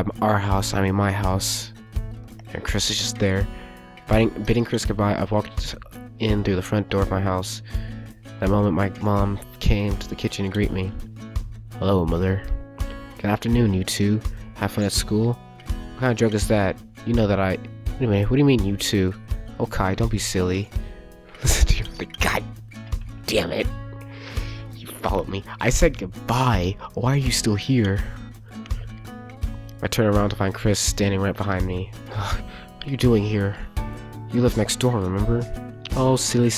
by our house, I mean my house, and Chris is just there. Bidding Chris goodbye, I walked in through the front door of my house. That moment, my mom came to the kitchen to greet me. Hello, Mother. Good afternoon, you two. Have fun at school? What kind of joke is that? You know that I... Wait a minute, what do you mean, you two? Oh, Kai, don't be silly. Listen to your... God damn it. You followed me. I said goodbye. Why are you still here? I turn around to find Chris standing right behind me. What are you doing here? You live next door, remember? Oh, silly,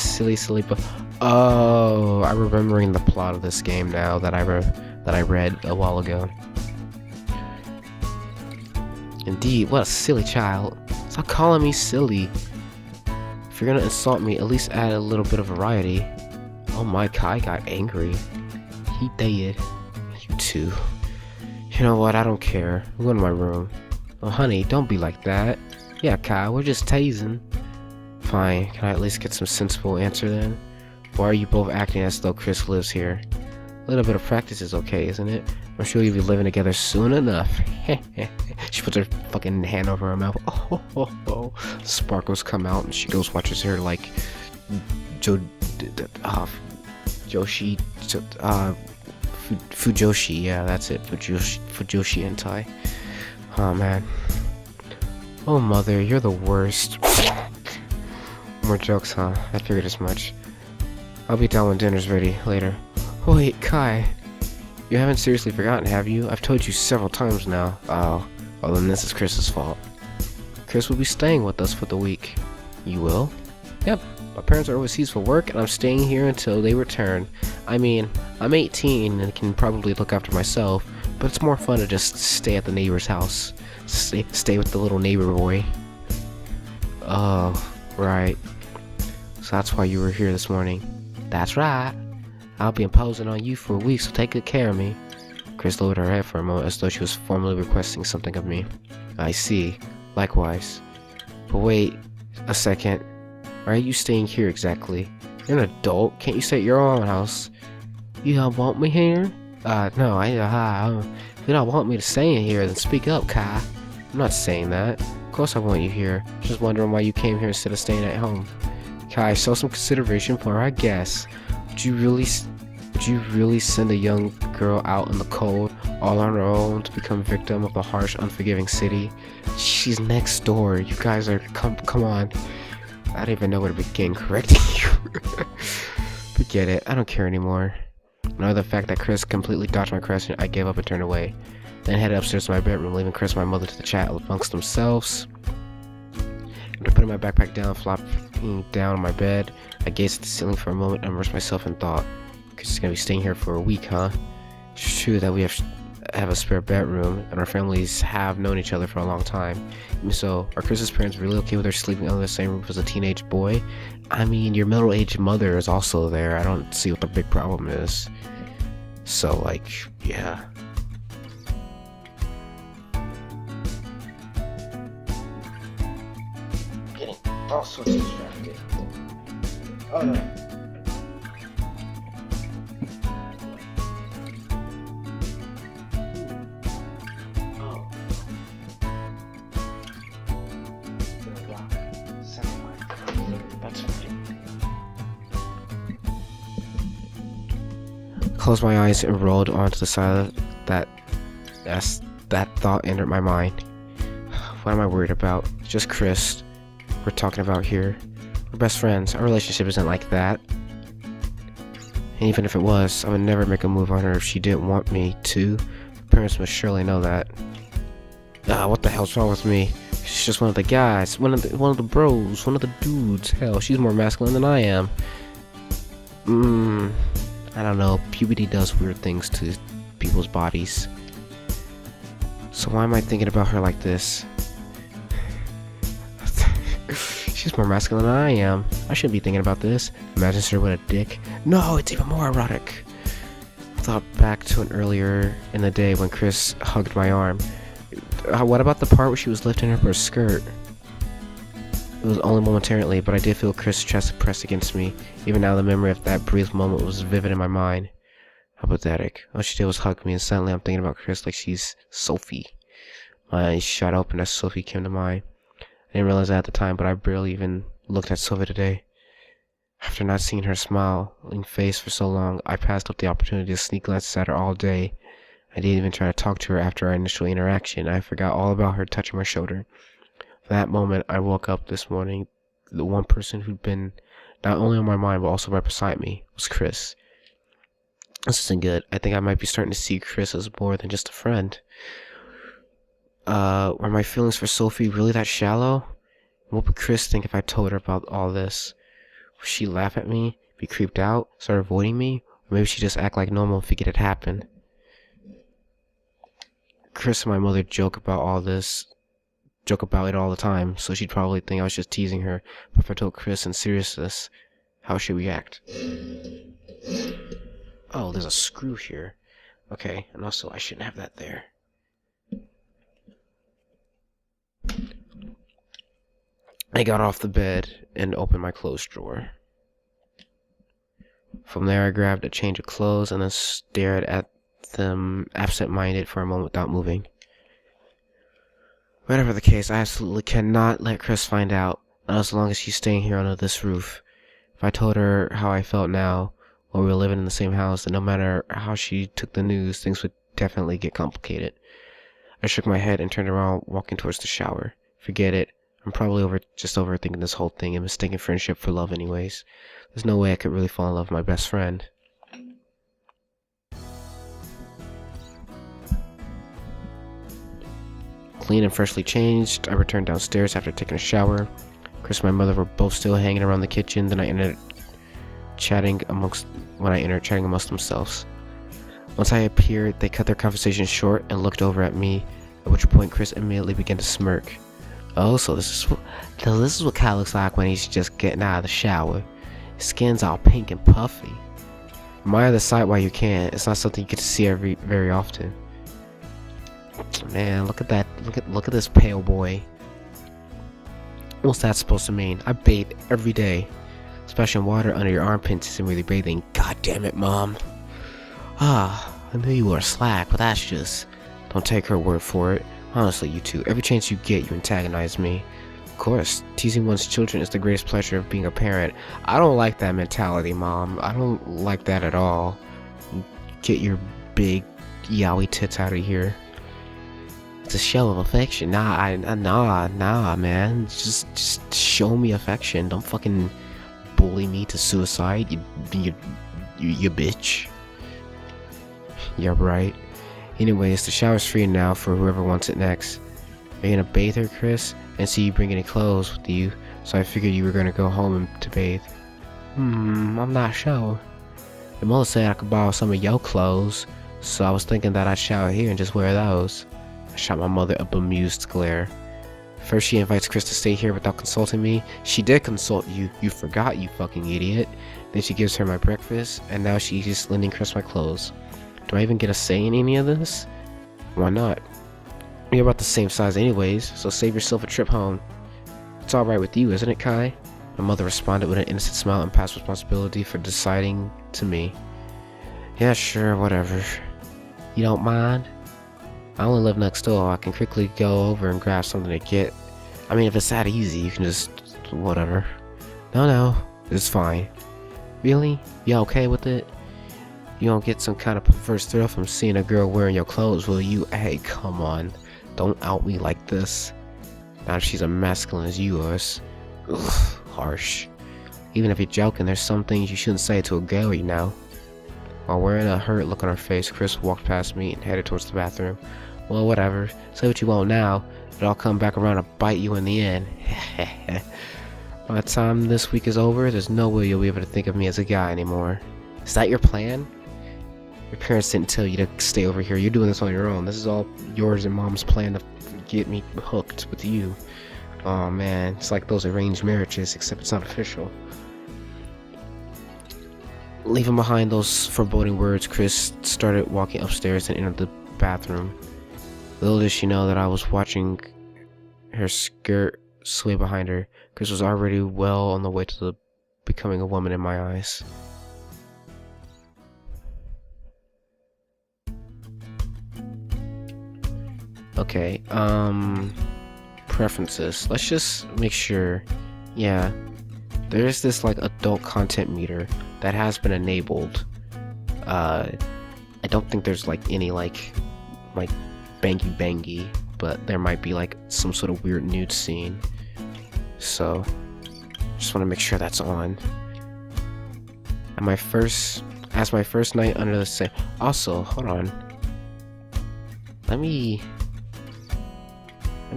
but... Oh, I'm remembering the plot of this game now that I read a while ago. Indeed, what a silly child. Stop calling me silly. If you're gonna insult me, at least add a little bit of variety. Oh my, Kai got angry. He did. You too. You know what, I don't care. I'm going to my room. Oh honey, don't be like that. Yeah, Kai, we're just teasing. Fine, can I at least get some sensible answer then? Why are you both acting as though Chris lives here? A little bit of practice is okay, isn't it? I'm sure you'll be living together soon enough. She puts her fucking hand over her mouth. Oh. Sparkles come out and she goes watches her like Fujoshi, yeah, that's it. Fujoshi hentai. Oh man. Oh Mother, you're the worst. More jokes, huh? I figured as much. I'll be down when dinner's ready later. Oh, wait, Kai. You haven't seriously forgotten, have you? I've told you several times now. Oh, well then this is Chris's fault. Chris will be staying with us for the week. You will? Yep. My parents are overseas for work, and I'm staying here until they return. I mean, I'm 18 and can probably look after myself, but it's more fun to just stay at the neighbor's house. Stay with the little neighbor boy. Oh, right. So that's why you were here this morning. That's right. I'll be imposing on you for a week, so take good care of me. Chris lowered her head for a moment as though she was formally requesting something of me. I see. Likewise. But wait a second. Why are you staying here exactly? You're an adult. Can't you stay at your own house? You don't want me here? No, if you don't want me to stay in here, then speak up, Kai. I'm not saying that. Of course I want you here. Just wondering why you came here instead of staying at home. Kai, show some consideration for our guests. Would you really send a young girl out in the cold, all on her own, to become victim of a harsh, unforgiving city? She's next door. You guys are... Come on. I don't even know where to begin correcting you. Forget it. I don't care anymore. Knowing the fact that Chris completely dodged my question, I gave up and turned away. Then headed upstairs to my bedroom, leaving Chris and my mother to the chat amongst themselves. After putting my backpack down, flopping down on my bed, I gazed at the ceiling for a moment and immersed myself in thought. Chris is gonna be staying here for a week, huh? It's true that we have a spare bedroom, and our families have known each other for a long time. Even so, are Chris's parents really okay with her sleeping under the same roof as a teenage boy? I mean, your middle-aged mother is also there. I don't see what the big problem is. So, like, yeah. Getting all sorts of distracted. Oh no. Closed my eyes and rolled onto the side that thought entered my mind. What am I worried about? It's just Chris we're talking about here. We're best friends. Our relationship isn't like that. And even if it was, I would never make a move on her if she didn't want me to. Her parents must surely know that. What the hell's wrong with me? She's just one of the guys, one of the bros, one of the dudes. Hell, she's more masculine than I am. I don't know, puberty does weird things to people's bodies. So why am I thinking about her like this? She's more masculine than I am. I shouldn't be thinking about this. Imagine her with a dick. No, it's even more erotic. I thought back to an earlier in the day when Chris hugged my arm. What about the part where she was lifting up her skirt? It was only momentarily, but I did feel Chris' chest pressed against me. Even now, the memory of that brief moment was vivid in my mind. How pathetic. All she did was hug me, and suddenly I'm thinking about Chris like she's Sophie. My eyes shot open as Sophie came to mind. I didn't realize that at the time, but I barely even looked at Sophie today. After not seeing her smiling face for so long, I passed up the opportunity to sneak glances at her all day. I didn't even try to talk to her after our initial interaction. I forgot all about her touching my shoulder. From that moment, I woke up this morning. The one person who'd been not only on my mind, but also right beside me was Chris. This isn't good. I think I might be starting to see Chris as more than just a friend. Were my feelings for Sophie really that shallow? What would Chris think if I told her about all this? Would she laugh at me, be creeped out, start avoiding me? Or maybe she'd just act like normal and forget it happened. Chris and my mother joke about it all the time, so she'd probably think I was just teasing her. But if I told Chris in seriousness, how would she react? Oh, there's a screw here. Okay, and also I shouldn't have that there. I got off the bed and opened my clothes drawer. From there I grabbed a change of clothes and then stared at them absent-minded for a moment without moving. Whatever the case, I absolutely cannot let Chris find out, not as long as she's staying here under this roof. If I told her how I felt now, while we were living in the same house, then no matter how she took the news, things would definitely get complicated. I shook my head and turned around, walking towards the shower. Forget it. I'm probably overthinking this whole thing and mistaking friendship for love anyways. There's no way I could really fall in love with my best friend. Clean and freshly changed, I returned downstairs after taking a shower. Chris and my mother were both still hanging around the kitchen. Then I entered chatting amongst themselves. Once I appeared, they cut their conversation short and looked over at me, at which point Chris immediately began to smirk. Oh, so this is what Kyle looks like when he's just getting out of the shower. His skin's all pink and puffy. Admire the sight while you can. It's not something you get to see very often. Man, look at that. Look at this pale boy. What's that supposed to mean? I bathe every day. Splashing water under your armpits isn't really bathing. God damn it, Mom. I knew you were slack, but that's just... Don't take her word for it. Honestly, you two, every chance you get, you antagonize me. Of course, teasing one's children is the greatest pleasure of being a parent. I don't like that mentality, Mom. I don't like that at all. Get your big yaoi tits out of here. It's a show of affection. Nah, man. Just show me affection. Don't fucking bully me to suicide, you bitch. Yeah, right. Anyways, the shower's free now for whoever wants it next. Are you gonna bathe her, Chris? And see you bring any clothes with you, so I figured you were gonna go home to bathe. I'm not sure. Your mother said I could borrow some of your clothes, so I was thinking that I'd shower here and just wear those. I shot my mother a bemused glare. First she invites Chris to stay here without consulting me. She did consult you. You forgot, you fucking idiot. Then she gives her my breakfast, and now she's just lending Chris my clothes. Do I even get a say in any of this? Why not? You're about the same size anyways, so save yourself a trip home. It's alright with you, isn't it, Kai? My mother responded with an innocent smile and passed responsibility for deciding to me. Yeah, sure, whatever. You don't mind? I only live next door. I can quickly go over and grab something to get. I mean, if it's that easy, you can just... whatever. No, it's fine. Really? You okay with it? You don't get some kind of perverse thrill from seeing a girl wearing your clothes, will you? Hey, come on. Don't out me like this. Not if she's as masculine as you are. Ugh, harsh. Even if you're joking, there's some things you shouldn't say to a girl, you know. While wearing a hurt look on her face, Chris walked past me and headed towards the bathroom. Well, whatever. Say what you want now. It'll all come back around to bite you in the end. By the time this week is over, there's no way you'll be able to think of me as a guy anymore. Is that your plan? Your parents didn't tell you to stay over here. You're doing this on your own. This is all yours and Mom's plan to get me hooked with you. Oh man, it's like those arranged marriages, except it's not official. Leaving behind those foreboding words, Chris started walking upstairs and entered the bathroom. Little did she know that I was watching her skirt sway behind her. Chris was already well on the way to becoming a woman in my eyes. Okay, preferences. Let's just make sure. Yeah, there's this like adult content meter that has been enabled. I don't think there's like any like bangy bangy, but there might be like some sort of weird nude scene. So just want to make sure that's on. And my first night under the same. Also, hold on. Let me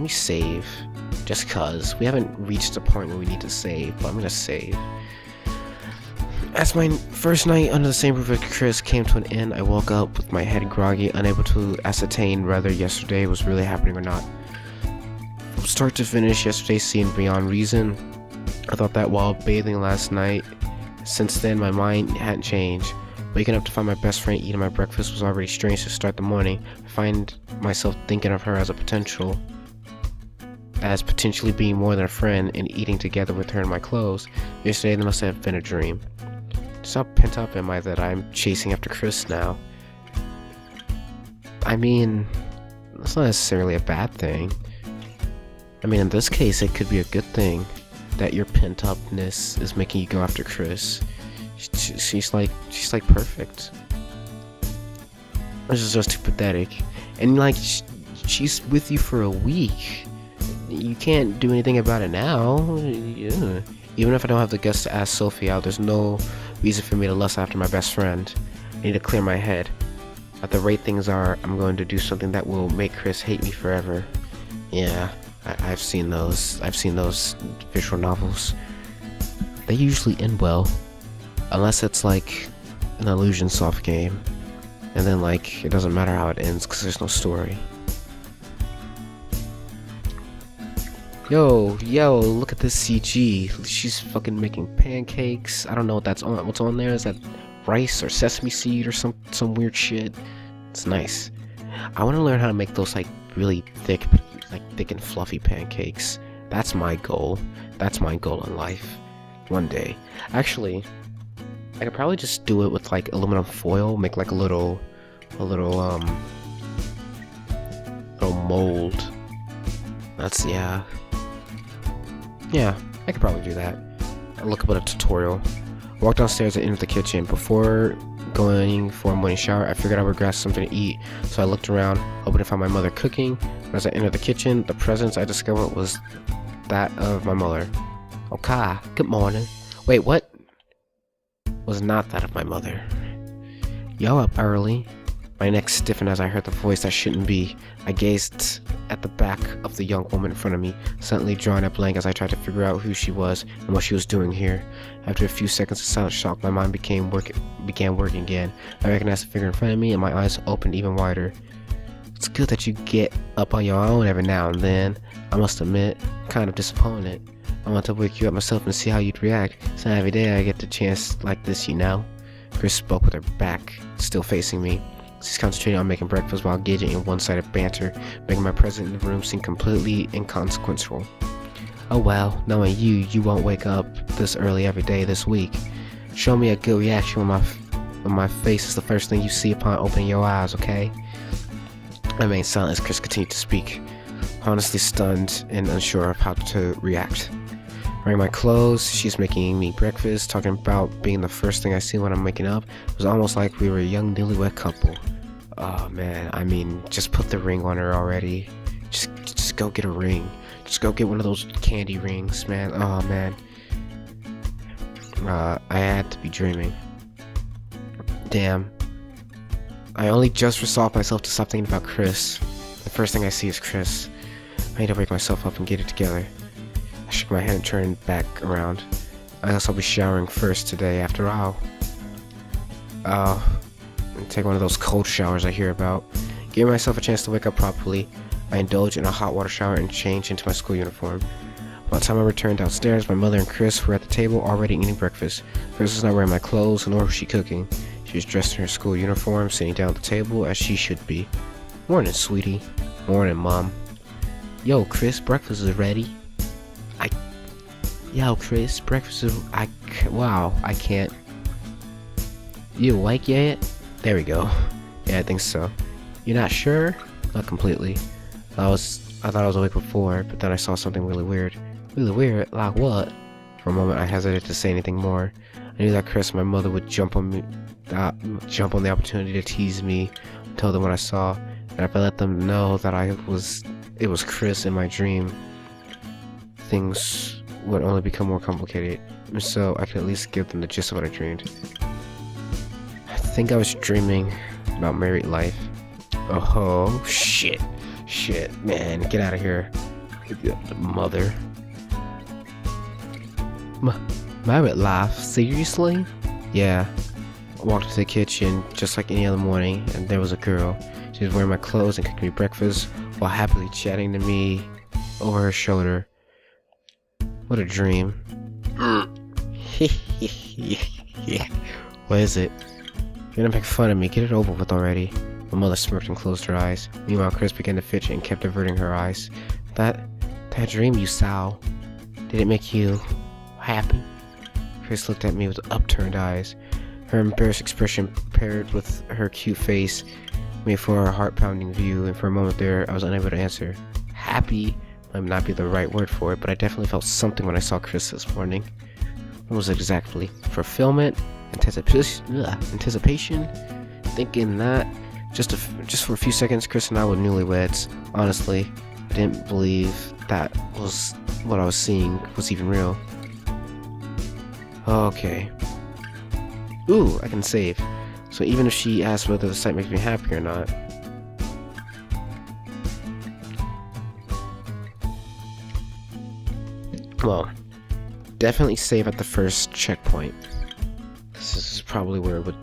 save, just cause we haven't reached the point where we need to save, but I'm gonna save. As my first night under the same roof with Chris came to an end, I woke up with my head groggy, unable to ascertain whether yesterday was really happening or not. From start to finish, yesterday seemed beyond reason. I thought that while bathing last night. Since then, my mind hadn't changed. Waking up to find my best friend eating my breakfast was already strange to start the morning. I find myself thinking of her as potentially being more than a friend and eating together with her in my clothes. Yesterday, there must have been a dream. Just how pent up am I that I'm chasing after Chris now? I mean, that's not necessarily a bad thing. I mean, in this case, it could be a good thing that your pent upness is making you go after Chris. She's like perfect. This is just too pathetic. And like, she's with you for a week. You can't do anything about it now. Yeah. Even if I don't have the guts to ask Sophie out, there's no reason for me to lust after my best friend. I need to clear my head. At the rate things are, I'm going to do something that will make Chris hate me forever. Yeah, I've seen those visual novels. They usually end well, unless it's like an illusion soft game, and then like it doesn't matter how it ends because there's no story. Yo, look at this CG. She's fucking making pancakes. I don't know what that's on. What's on there? Is that rice or sesame seed or some weird shit? It's nice. I want to learn how to make those like really thick and fluffy pancakes. That's my goal. That's my goal in life. One day. Actually, I could probably just do it with like aluminum foil. Make like a little mold. Yeah, I could probably do that. I look up at a tutorial. I walked downstairs and entered the kitchen. Before going for a morning shower, I figured I would grab something to eat. So I looked around, hoping to find my mother cooking. But as I entered the kitchen, the presence I discovered was that of my mother. Okay, good morning. Wait, what? Was not that of my mother. Yo, up early. My neck stiffened as I heard the voice that shouldn't be. I gazed at the back of the young woman in front of me, suddenly drawing a blank as I tried to figure out who she was and what she was doing here. After a few seconds of silent shock, my mind began working again. I recognized the figure in front of me and my eyes opened even wider. It's good that you get up on your own every now and then. I must admit, I'm kind of disappointed. I want to wake you up myself and see how you'd react. It's not every day I get the chance like this, you know? Chris spoke with her back still facing me. She's concentrating on making breakfast while engaging in one-sided banter, making my presence in the room seem completely inconsequential. Oh well, knowing you won't wake up this early every day this week. Show me a good reaction when my face is the first thing you see upon opening your eyes, okay? I remained silent as Chris continued to speak, honestly stunned and unsure of how to react. Wearing my clothes, she's making me breakfast, talking about being the first thing I see when I'm waking up. It was almost like we were a young newlywed couple. Oh man, I mean, just put the ring on her already. Just go get a ring. Just go get one of those candy rings, man. Oh man. I had to be dreaming. Damn. I only just resolved myself to stop thinking about Chris. The first thing I see is Chris. I need to wake myself up and get it together. I shook my head and turned back around. I guess I'll be showering first today after all. Take one of those cold showers I hear about. Giving myself a chance to wake up properly, I indulged in a hot water shower and changed into my school uniform. By the time I returned downstairs, my mother and Chris were at the table already eating breakfast. Chris was not wearing my clothes, nor was she cooking. She was dressed in her school uniform, sitting down at the table as she should be. Morning, sweetie. Morning, Mom. Yo, Chris, breakfast is ready. Yo, Chris, breakfast is... Wow, I can't... You awake yet? There we go. Yeah, I think so. You're not sure? Not completely. I thought I was awake before, but then I saw something really weird. Really weird? Like what? For a moment, I hesitated to say anything more. I knew that Chris, my mother, would jump on the opportunity to tease me, tell them what I saw, and if I let them know that it was Chris in my dream, things would only become more complicated. So I could at least give them the gist of what I dreamed. I think I was dreaming about married life. Oh shit. Shit, man, get out of here. Mother. Married life? Seriously? Yeah. I walked into the kitchen just like any other morning, and there was a girl. She was wearing my clothes and cooking me breakfast while happily chatting to me over her shoulder. What a dream. What is it? You're gonna make fun of me. Get it over with already. My mother smirked and closed her eyes. Meanwhile, Chris began to fidget and kept averting her eyes. That dream you saw, did it make you happy? Chris looked at me with upturned eyes. Her embarrassed expression paired with her cute face made for a heart-pounding view, and for a moment there, I was unable to answer. Happy might not be the right word for it, but I definitely felt something when I saw Chris this morning. What was it exactly? Fulfillment? Anticipation? Thinking that? Just for a few seconds, Chris and I were newlyweds. Honestly, I didn't believe that was what I was seeing was even real. Okay. Ooh, I can save. So even if she asks whether the site makes me happy or not. Well, definitely save at the first checkpoint. This is probably where it would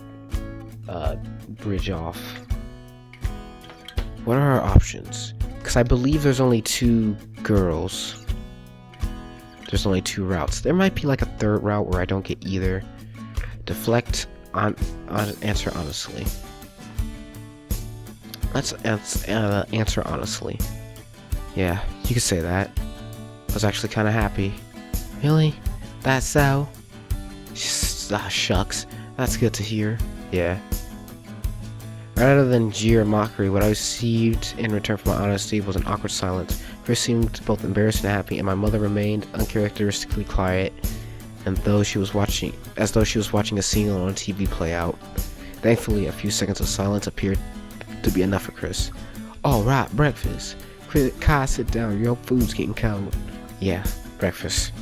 bridge off. What are our options? Because I believe there's only 2 girls. There's only 2 routes. There might be like a third route where I don't get either. Deflect on answer honestly. Let's answer honestly. Yeah, you could say that. I was actually kind of happy. Really? That's so? Shucks. That's good to hear. Yeah. Rather than jeer or mockery, what I received in return for my honesty was an awkward silence. Chris seemed both embarrassed and happy, and my mother remained uncharacteristically quiet, as though she was watching a scene on TV play out. Thankfully, a few seconds of silence appeared to be enough for Chris. All right, breakfast. Kai, sit down. Your food's getting cold. Yeah, breakfast.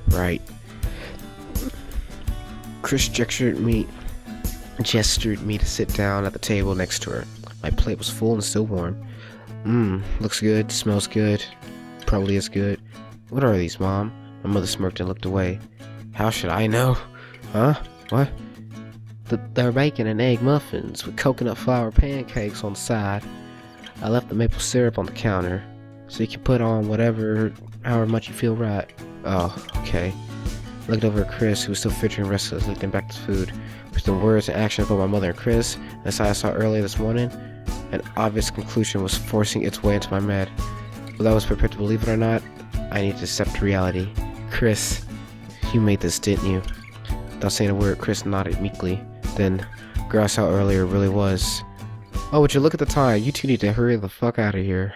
Right. Chris gestured me to sit down at the table next to her. My plate was full and still warm. Looks good, smells good, probably is good. What are these, Mom? My mother smirked and looked away. How should I know? Huh? What? They're baking an egg muffins with coconut flour pancakes on the side. I left the maple syrup on the counter, so you can put on however much you feel right. Oh, okay. I looked over at Chris, who was still fidgeting restlessly, looking back to food. With the words and actions of my mother and Chris, as I saw earlier this morning, an obvious conclusion was forcing its way into my head. Whether I was prepared to believe it or not, I needed to accept reality. Chris, you made this, didn't you? Without saying a word, Chris nodded meekly. Then, girl, I saw earlier really was. Oh, would you look at the time? You two need to hurry the fuck out of here.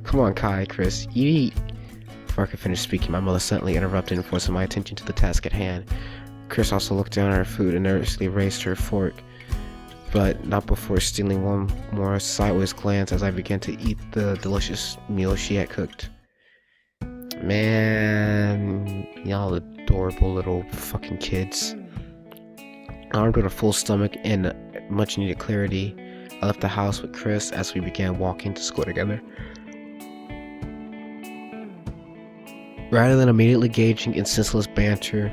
Come on, Kai, Chris, eat. Before I could finish speaking, my mother suddenly interrupted and forced my attention to the task at hand. Chris also looked down at her food and nervously raised her fork, but not before stealing one more sideways glance as I began to eat the delicious meal she had cooked. Man, y'all adorable little fucking kids. Armed with a full stomach and much needed clarity, I left the house with Chris as we began walking to school together. Rather than immediately engaging in senseless banter,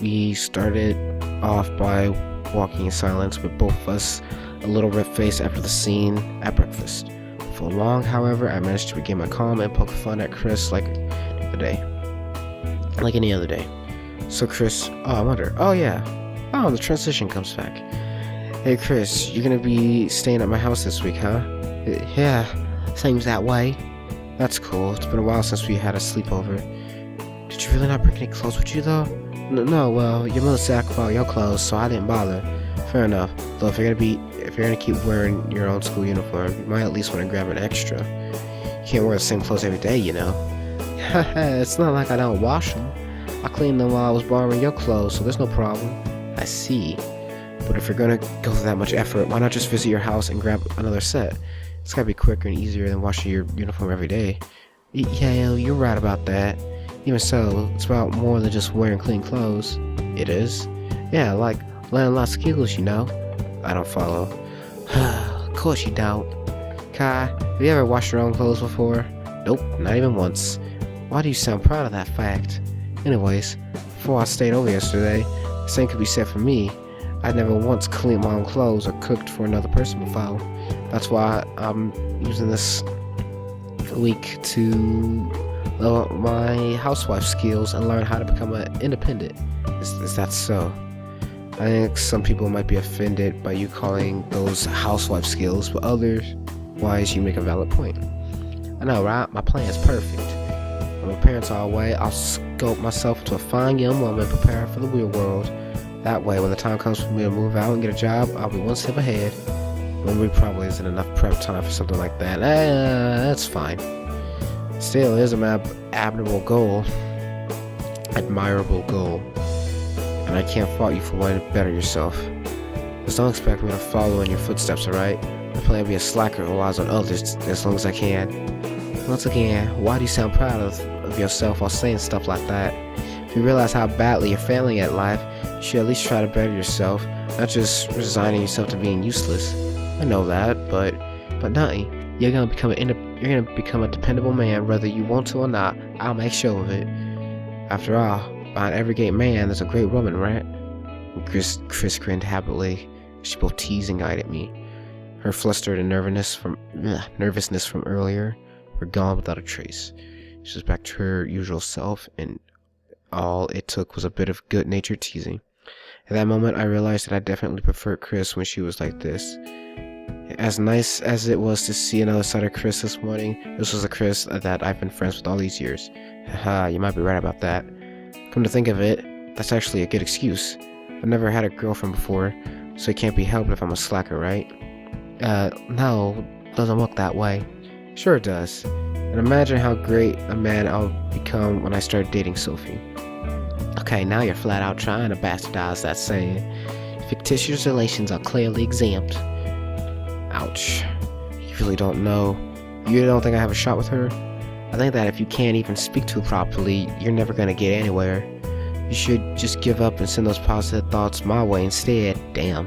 we started off by walking in silence, with both of us a little red-faced after the scene at breakfast. For long, however, I managed to regain my calm and poke fun at Chris like any other day. So Chris, I wonder, the transition comes back. Hey Chris, you're gonna be staying at my house this week, huh? Yeah, seems that way. That's cool. It's been a while since we had a sleepover. Did you really not bring any clothes with you though? No, well, your mother said I could borrow your clothes, so I didn't bother. Fair enough. Though if you're gonna be if you're gonna keep wearing your own school uniform, you might at least want to grab an extra. You can't wear the same clothes every day, you know. It's not like I don't wash them. I cleaned them while I was borrowing your clothes, so there's no problem. I see. But if you're gonna go through that much effort, why not just visit your house and grab another set? It's gotta be quicker and easier than washing your uniform every day. Yeah, you're right about that. Even so, it's about more than just wearing clean clothes. It is? Yeah, like learning lots of skills, you know? I don't follow. Of course you don't. Kai, have you ever washed your own clothes before? Nope, not even once. Why do you sound proud of that fact? Anyways, before I stayed over yesterday, the same could be said for me. I'd never once cleaned my own clothes or cooked for another person before. That's why I'm using this week to level up my housewife skills and learn how to become an independent. Is that so? I think some people might be offended by you calling those housewife skills, but otherwise you make a valid point. I know, right? My plan is perfect. When my parents are away, I'll sculpt myself into a fine young woman prepared for the real world. That way, when the time comes for me to move out and get a job, I'll be one step ahead. 1 week probably isn't enough prep time for something like that. That's fine. Still, it is an admirable goal. And I can't fault you for wanting to better yourself. Just don't expect me to follow in your footsteps, alright? I plan to be a slacker who relies on others as long as I can. Once again, why do you sound proud of yourself while saying stuff like that? If you realize how badly you're failing at life, you should at least try to better yourself, not just resigning yourself to being useless. I know that, but nothing. You're gonna become a dependable man, whether you want to or not. I'll make sure of it. After all, behind every great man, there's a great woman, right? Chris grinned happily. She both teased and eyed at me. Her fluster and nervousness from earlier were gone without a trace. She was back to her usual self, and all it took was a bit of good-natured teasing. At that moment, I realized that I definitely preferred Chris when she was like this. As nice as it was to see another side of Chris this morning, this was a Chris that I've been friends with all these years. Haha, you might be right about that. Come to think of it, that's actually a good excuse. I've never had a girlfriend before, so it can't be helped if I'm a slacker, right? No, doesn't work that way. Sure it does. And imagine how great a man I'll become when I start dating Sophie. Okay, now you're flat out trying to bastardize that saying. Fictitious relations are clearly exempt. Ouch. You really don't know. You don't think I have a shot with her? I think that if you can't even speak to her properly, you're never gonna get anywhere. You should just give up and send those positive thoughts my way instead. Damn.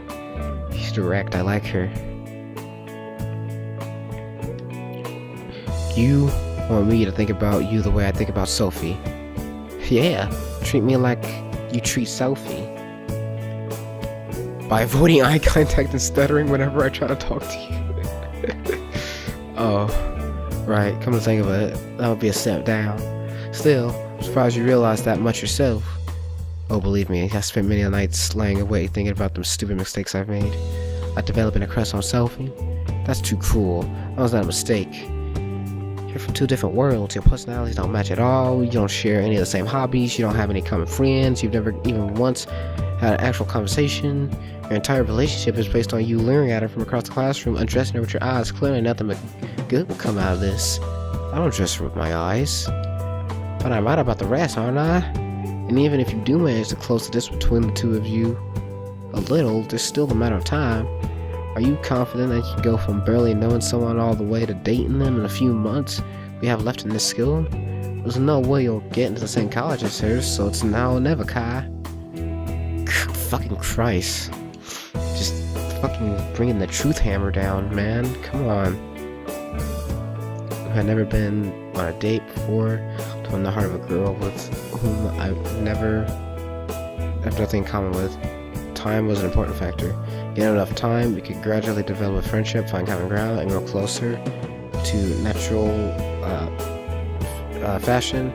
She's direct, I like her. You want me to think about you the way I think about Sophie? Yeah, treat me like you treat Sophie. By avoiding eye contact and stuttering whenever I try to talk to you. Oh, right, come to think of it, that would be a step down. Still, I'm surprised you realize that much yourself. Oh, believe me, I spent many nights laying awake thinking about them stupid mistakes I've made. Like developing a crush on Sophie. That's too cruel. That was not a mistake. You're from two different worlds. Your personalities don't match at all. You don't share any of the same hobbies. You don't have any common friends. You've never even once had an actual conversation. Your entire relationship is based on you leering at her from across the classroom, undressing her with your eyes. Clearly nothing but good will come out of this. I don't dress her with my eyes. But I'm right about the rest, aren't I? And even if you do manage to close the distance between the two of you a little, there's still a matter of time. Are you confident that you can go from barely knowing someone all the way to dating them in a few months we have left in this school? There's no way you'll get into the same college as her, so it's now or never, Kai. Fucking Christ. Just fucking bringing the truth hammer down, man. Come on. I've never been on a date before to win the heart of a girl with whom I have nothing in common with. Time was an important factor. Given enough time, we could gradually develop a friendship, find common ground, and grow closer to natural fashion.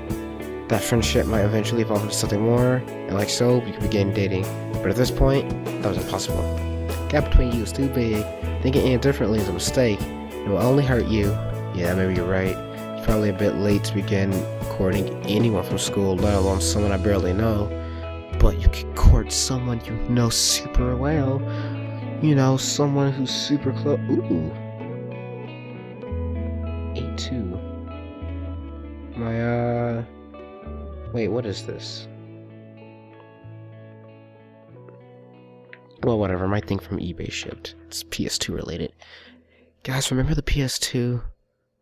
That friendship might eventually evolve into something more, and like so, we could begin dating. But at this point, that was impossible. The gap between you is too big. Thinking indifferently is a mistake. It will only hurt you. Yeah, maybe you're right. It's probably a bit late to begin courting anyone from school, let alone someone I barely know. But you can court someone you know super well. You know, someone who's super close. Ooh. A2. My, wait, what is this? Well, whatever, my thing from eBay shipped. It's PS2 related. Guys, remember the PS2?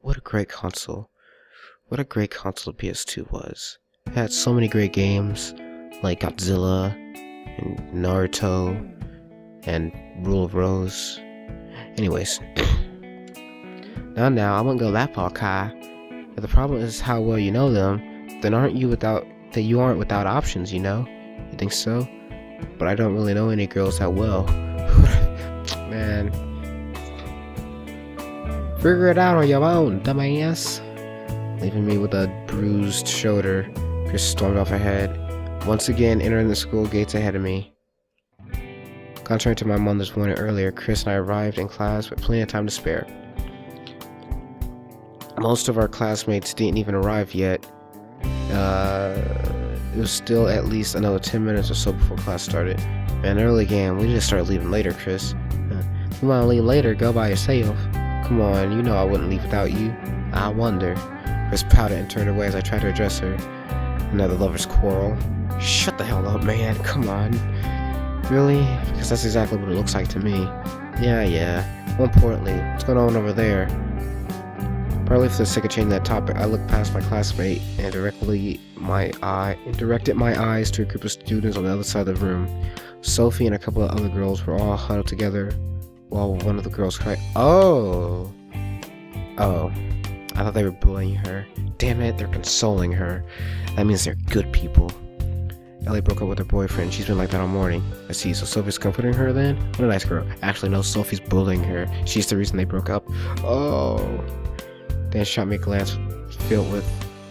What a great console. What a great console the PS2 was. It had so many great games, like Godzilla, and Naruto, and Rule of Rose. Anyways. Now, I wouldn't go that far, Kai. But the problem is how well you know them, then you aren't without options, you know? You think so? But I don't really know any girls that well. Man. Figure it out on your own, dumbass. Leaving me with a bruised shoulder, Chris stormed off ahead, once again entering the school gates ahead of me. Contrary to my mother's warning earlier, Chris and I arrived in class with plenty of time to spare. Most of our classmates didn't even arrive yet. It was still at least another 10 minutes or so before class started. Man, early game, we just started leaving later, Chris. You wanna leave later, go by yourself. Come on, you know I wouldn't leave without you. I wonder. Chris pouted and turned away as I tried to address her. Another lover's quarrel. Shut the hell up, man, come on. Really? Because that's exactly what it looks like to me. Yeah. More importantly, what's going on over there? Partly for the sake of changing that topic, I looked past my classmate and directed my eyes to a group of students on the other side of the room. Sophie and a couple of other girls were all huddled together while one of the girls cried. Oh, I thought they were bullying her. Damn it, they're consoling her. That means they're good people. Ellie broke up with her boyfriend. She's been like that all morning. I see, so Sophie's comforting her then? What a nice girl. Actually, no, Sophie's bullying her. She's the reason they broke up. Oh. Dan shot me a glance filled with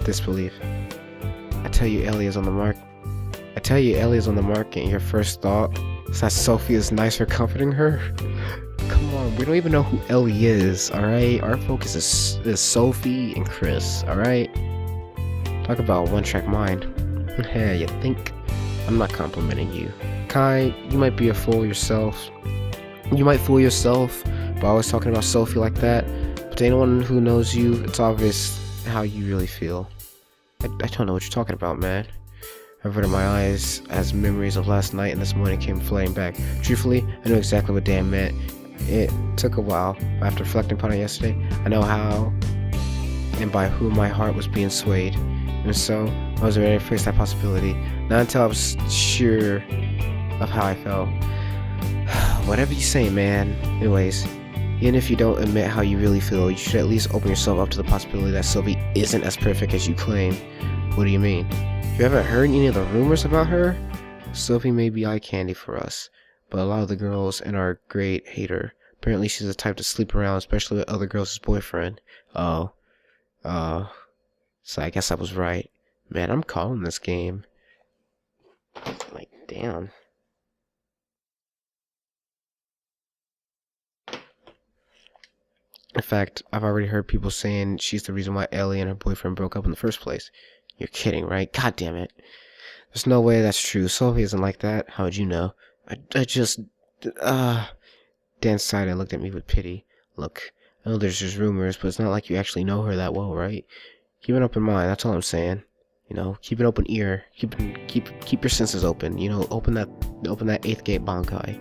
disbelief. I tell you Ellie is on the mark, and your first thought is that Sophie is nicer comforting her? Come on, we don't even know who Ellie is, alright? Our focus is Sophie and Chris, alright? Talk about a one-track mind. Hey, you think? I'm not complimenting you. Kai, you might be a fool yourself. You might fool yourself by always talking about Sophie like that. To anyone who knows you, it's obvious how you really feel. I don't know what you're talking about, man. I averted my eyes as memories of last night and this morning came flooding back. Truthfully, I knew exactly what Dan meant. It took a while, but after reflecting upon it yesterday, I know how and by whom my heart was being swayed. And so, I was ready to face that possibility. Not until I was sure of how I felt. Whatever you say, man. Anyways, even if you don't admit how you really feel, you should at least open yourself up to the possibility that Sophie isn't as perfect as you claim. What do you mean? You haven't heard any of the rumors about her? Sophie may be eye candy for us, but a lot of the girls in our grade hate her. Apparently she's the type to sleep around, especially with other girls' boyfriend. So I guess I was right. Man, I'm calling this game. Like, damn. In fact, I've already heard people saying she's the reason why Ellie and her boyfriend broke up in the first place. You're kidding, right? God damn it. There's no way that's true. Sophie isn't like that. How would you know? Dan sighed and looked at me with pity. Look, I know there's just rumors, but it's not like you actually know her that well, right? Keep an open mind, that's all I'm saying. You know, keep an open ear. Keep your senses open. You know, open that 8th gate Bankai.